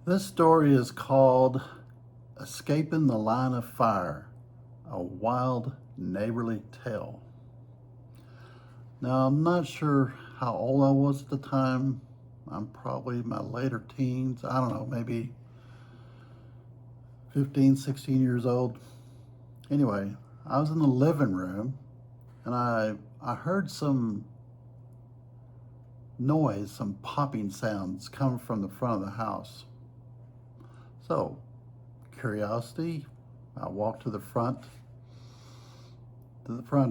This story is called Escaping the Line of Fire, a Wild Neighborly Tale. Now, I'm not sure how old I was at the time. I'm probably in my later teens. I don't know, maybe 15, 16 years old. Anyway, I was in the living room and I heard some noise, some popping sounds coming from the front of the house. So, curiosity, I walked to the front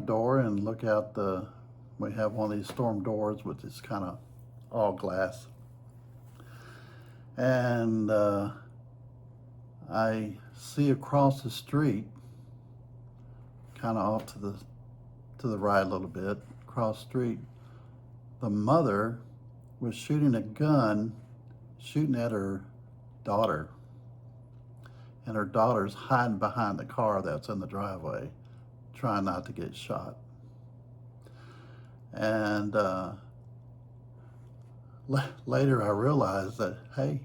door and look out we have one of these storm doors which is kind of all glass. And I see across the street, kind of off to the right a little bit, across the street, the mother was shooting a gun, shooting at her daughter. And her daughter's hiding behind the car that's in the driveway, trying not to get shot. And later I realized that, hey,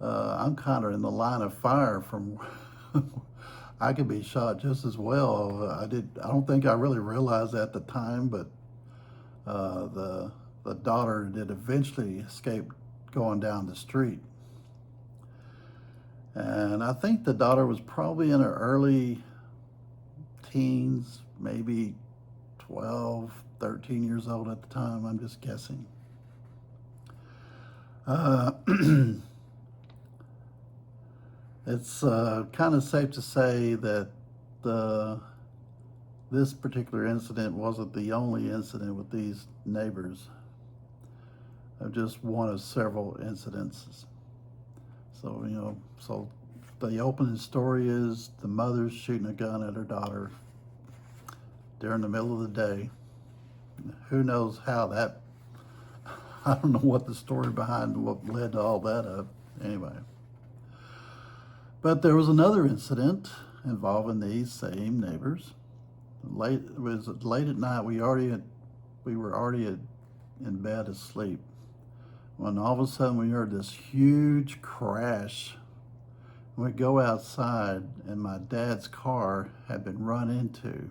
I'm kind of in the line of fire from I could be shot just as well. I don't think I really realized that at the time, but the daughter did eventually escape going down the street. And I think the daughter was probably in her early teens, maybe 12, 13 years old at the time. I'm just guessing. Uh, it's kind of safe to say that this particular incident wasn't the only incident with these neighbors. Of just one of several incidences. So the opening story is the mother's shooting a gun at her daughter during the middle of the day. Who knows how that, I don't know what the story behind what led to all that up. Anyway. But there was another incident involving these same neighbors. It was late at night. We were already in bed asleep, when all of a sudden we heard this huge crash. We go outside and my dad's car had been run into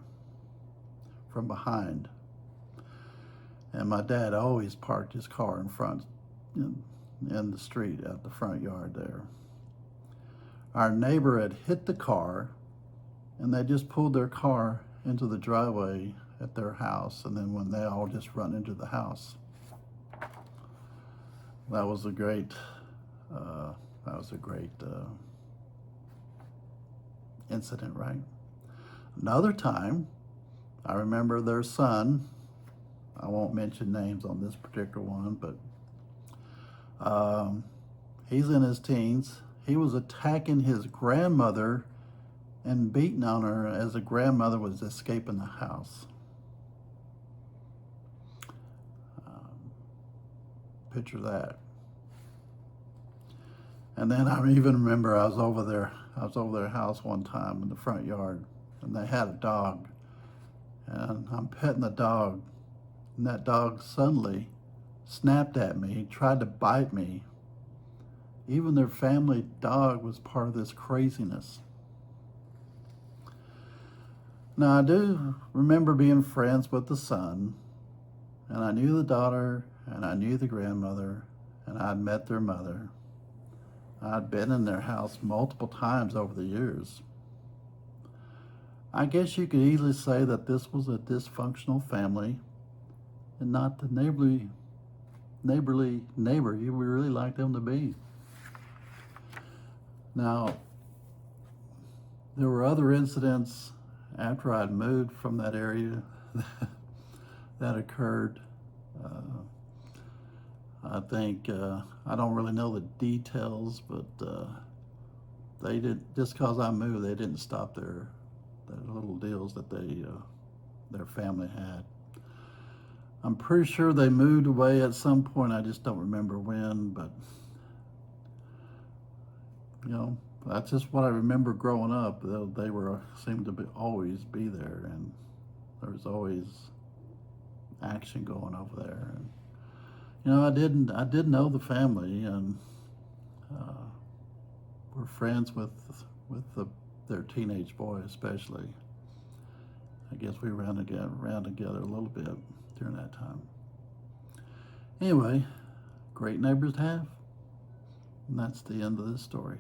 from behind. And my dad always parked his car in front, in the street at the front yard there. Our neighbor had hit the car and they just pulled their car into the driveway at their house, and then when they all just run into the house. That was a great incident, right? Another time, I remember their son. I won't mention names on this particular one, but he's in his teens. He was attacking his grandmother and beating on her as the grandmother was escaping the house. Picture that. And then I even remember I was over their house one time in the front yard, and they had a dog, and I'm petting the dog, and that dog suddenly snapped at me, tried to bite me. Even their family dog was part of this craziness. Now I do remember being friends with the son, and I knew the daughter, and I knew the grandmother, and I'd met their mother. I'd been in their house multiple times over the years. I guess you could easily say that this was a dysfunctional family and not the neighborly neighbor you would really like them to be. Now, there were other incidents after I'd moved from that area that occurred. I think, I don't really know the details, but they did, just because I moved, they didn't stop their little deals that their family had. I'm pretty sure they moved away at some point. I just don't remember when, but that's just what I remember growing up. They seemed to always be there, and there was always action going over there. And I did know the family, and were friends with their teenage boy especially. I guess we ran together a little bit during that time. Anyway, great neighbors to have. And that's the end of this story.